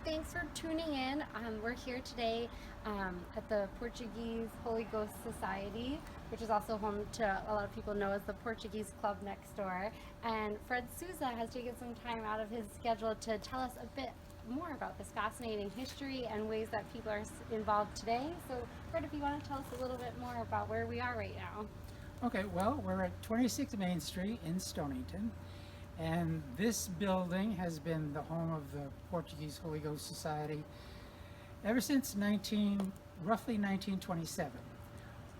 thanks for tuning in. We're here today at the Portuguese Holy Ghost Society, which is also home to a lot of people know as the Portuguese Club next door. And Fred Souza has taken some time out of his schedule to tell us a bit more about this fascinating history and ways that people are involved today. So, Fred, if you want to tell us a little bit more about where we are right now. Okay, well, we're at 26 Main Street in Stonington, and this building has been the home of the Portuguese Holy Ghost Society ever since roughly 1927.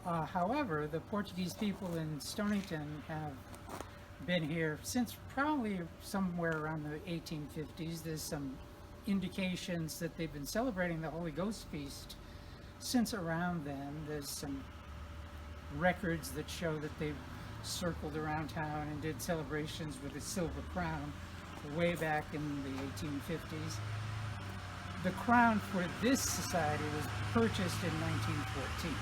However, the Portuguese people in Stonington have been here since probably somewhere around the 1850s. There's some indications that they've been celebrating the Holy Ghost Feast since around then. There's some records that show that they've circled around town and did celebrations with a silver crown way back in the 1850s. The crown for this society was purchased in 1914.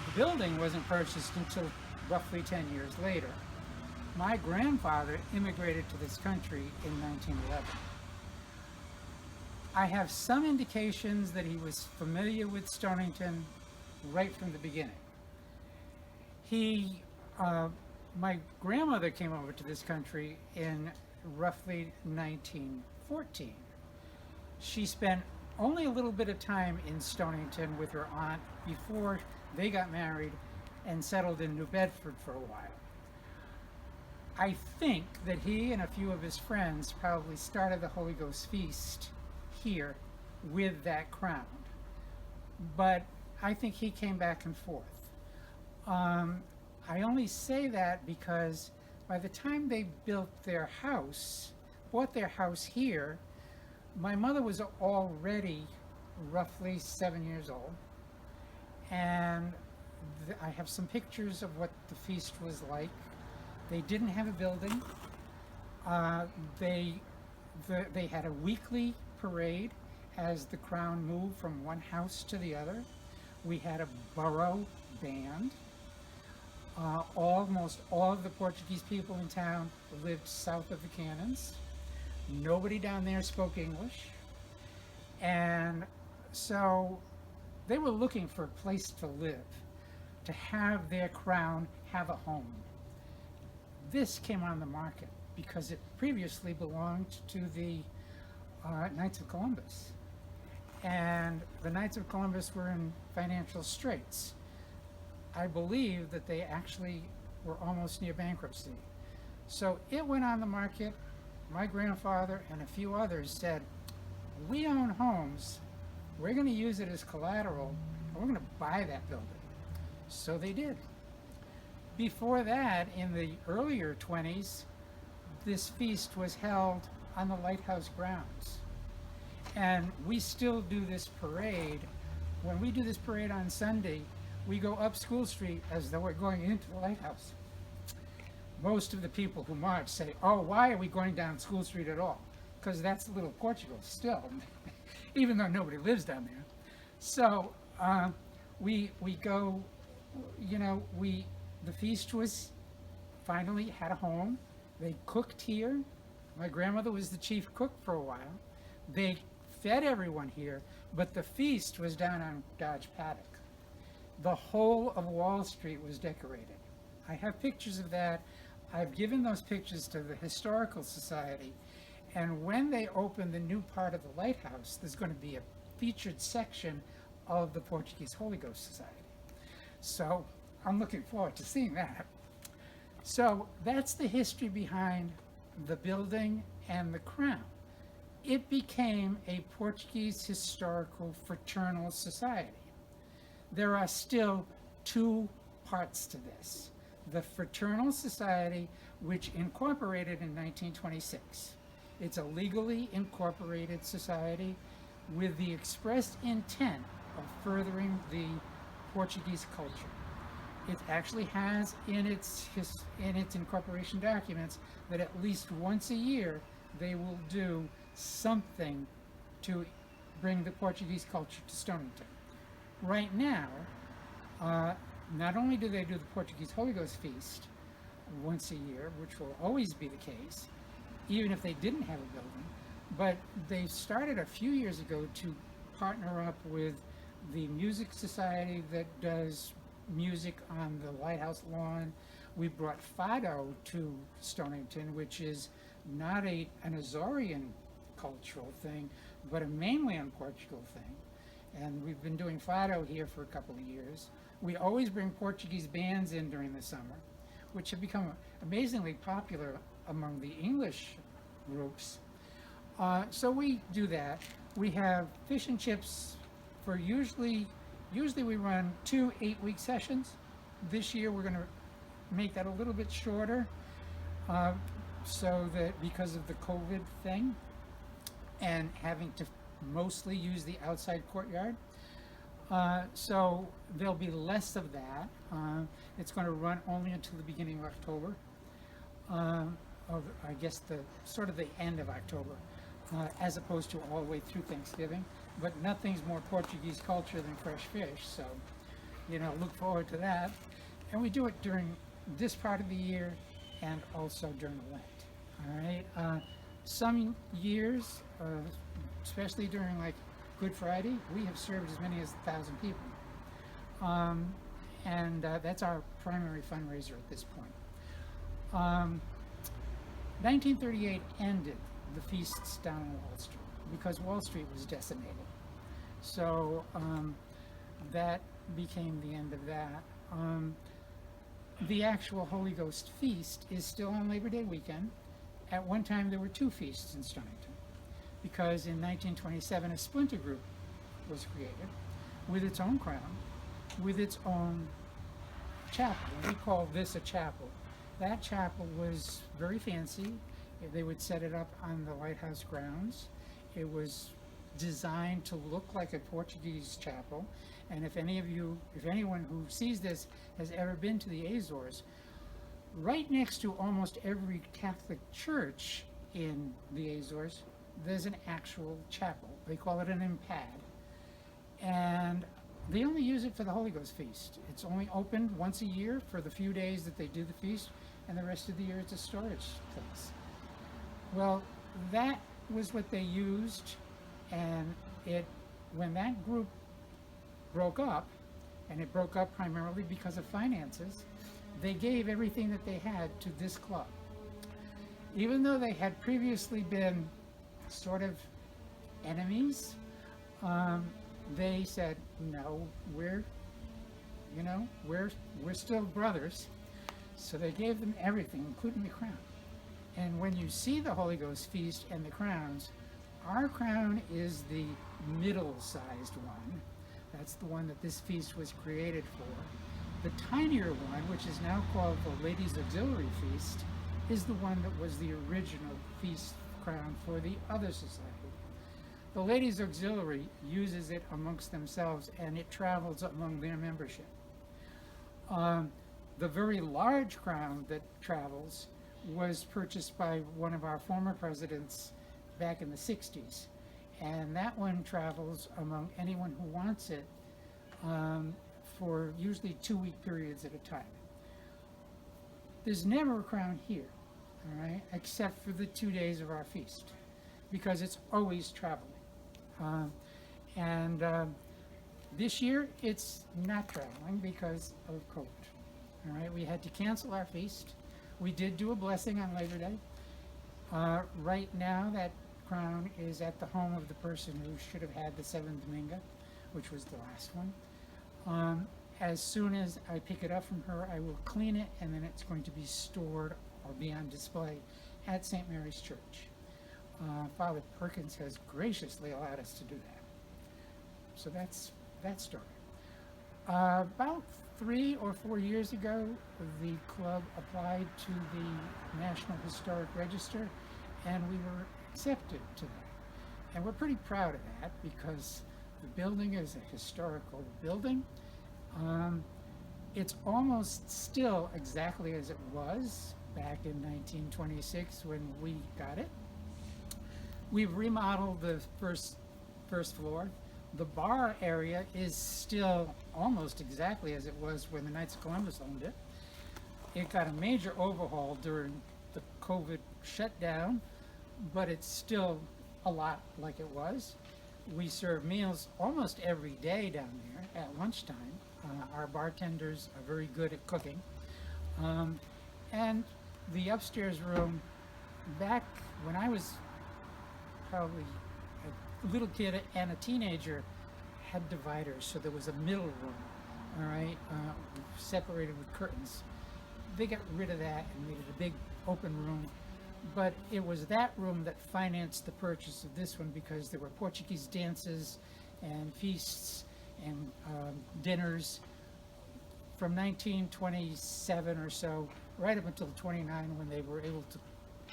The building wasn't purchased until roughly 10 years later. My grandfather immigrated to this country in 1911. I have some indications that he was familiar with Stonington right from the beginning. My grandmother came over to this country in roughly 1914. She spent only a little bit of time in Stonington with her aunt before they got married and settled in New Bedford for a while. I think that he and a few of his friends probably started the Holy Ghost Feast here with that crown, but I think he came back and forth. I only say that because by the time they bought their house here, my mother was already roughly 7 years old, and I have some pictures of what the feast was like. They didn't have a building. They had a weekly parade as the crown moved from one house to the other. We had a borough band. Almost all of the Portuguese people in town lived south of the cannons. Nobody down there spoke English. And so they were looking for a place to live, to have their crown have a home. This came on the market because it previously belonged to the Knights of Columbus. And the Knights of Columbus were in financial straits. I believe that they actually were almost near bankruptcy. So it went on the market. My grandfather and a few others said, we own homes, we're going to use it as collateral, and we're going to buy that building. So they did. Before that, in the earlier 20s, this feast was held on the lighthouse grounds. And we still do this parade. When we do this parade on Sunday, we go up School Street as though we're going into the lighthouse. Most of the people who march say, oh, why are we going down School Street at all? Because that's Little Portugal still, even though nobody lives down there. So we go, the feast was finally had a home. They cooked here. My grandmother was the chief cook for a while. They fed everyone here, but the feast was down on Dodge Paddock. The whole of Wall Street was decorated. I have pictures of that. I've given those pictures to the Historical Society, and when they open the new part of the lighthouse, there's going to be a featured section of the Portuguese Holy Ghost Society. So I'm looking forward to seeing that. So that's the history behind the building and the crown. It became a Portuguese historical fraternal society. There are still two parts to this. The Fraternal Society, which incorporated in 1926. It's a legally incorporated society with the expressed intent of furthering the Portuguese culture. It actually has in its incorporation documents that at least once a year they will do something to bring the Portuguese culture to Stonington. Right now, not only do they do the Portuguese Holy Ghost Feast once a year, which will always be the case, even if they didn't have a building, But they started a few years ago to partner up with the music society that does music on the lighthouse lawn. We brought fado to Stonington, which is not an Azorean cultural thing, but a mainland Portugal thing. And we've been doing fado here for a couple of years. We always bring Portuguese bands in during the summer, which have become amazingly popular among the English groups. So we do that. We have fish and chips for usually we run 2 8-week sessions. This year we're going to make that a little bit shorter, so that because of the COVID thing and having to mostly use the outside courtyard. So there'll be less of that. It's going to run only until the beginning of October, or I guess the sort of the end of October, as opposed to all the way through Thanksgiving. But nothing's more Portuguese culture than fresh fish, so look forward to that. And we do it during this part of the year and also during Lent. All right. Some years, especially during like Good Friday, we have served as many as 1,000 people, and that's our primary fundraiser at this point. 1938 ended the feasts down on Wall Street because Wall Street was decimated. So that became the end of that. The actual Holy Ghost feast is still on Labor Day weekend. At one time there were 2 feasts in Stonington because in 1927 a splinter group was created with its own crown, with its own chapel. We call this a chapel. That chapel was very fancy. They would set it up on the lighthouse grounds. It was designed to look like a Portuguese chapel. And if anyone who sees this has ever been to the Azores, right next to almost every Catholic church in the Azores, there's an actual chapel. They call it an impad. And they only use it for the Holy Ghost feast. It's only opened once a year for the few days that they do the feast, and the rest of the year it's a storage place. Well, that was what they used, and when that group broke up, and it broke up primarily because of finances, they gave everything that they had to this club. Even though they had previously been sort of enemies, they said, no, we're still brothers. So they gave them everything, including the crown. And when you see the Holy Ghost feast and the crowns, our crown is the middle-sized one. That's the one that this feast was created for. The tinier one, which is now called the Ladies' Auxiliary Feast, is the one that was the original feast crown for the other society. The Ladies' Auxiliary uses it amongst themselves, and it travels among their membership. The very large crown that travels was purchased by one of our former presidents back in the 60s. And that one travels among anyone who wants it for usually 2-week periods at a time. There's never a crown here, all right, except for the 2 days of our feast, because it's always traveling. This year it's not traveling because of COVID. All right, we had to cancel our feast. We did do a blessing on Labor Day. Right now, that crown is at the home of the person who should have had the 7th Dominga, which was the last one. As soon as I pick it up from her, I will clean it, and then it's going to be stored or be on display at St. Mary's Church. Father Perkins has graciously allowed us to do that. So that's that story. About 3 or 4 years ago, the club applied to the National Historic Register, and we were accepted to that. And we're pretty proud of that because the building is a historical building. It's almost still exactly as it was back in 1926 when we got it. We've remodeled the first floor. The bar area is still almost exactly as it was when the Knights of Columbus owned it. It got a major overhaul during the COVID shutdown, but it's still a lot like it was. We serve meals almost every day down there at lunchtime. Our bartenders are very good at cooking. And the upstairs room, back when I was probably a little kid and a teenager, had dividers, so there was a middle room, all right, separated with curtains. They got rid of that and made it a big open room, but it was that room that financed the purchase of this one, because there were Portuguese dances and feasts and dinners from 1927 or so, right up until 29, when they were able to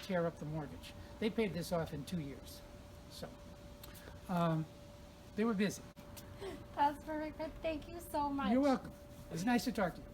tear up the mortgage. They paid this off in 2 years, so they were busy. That's perfect. Thank you so much. You're welcome. It was nice to talk to you.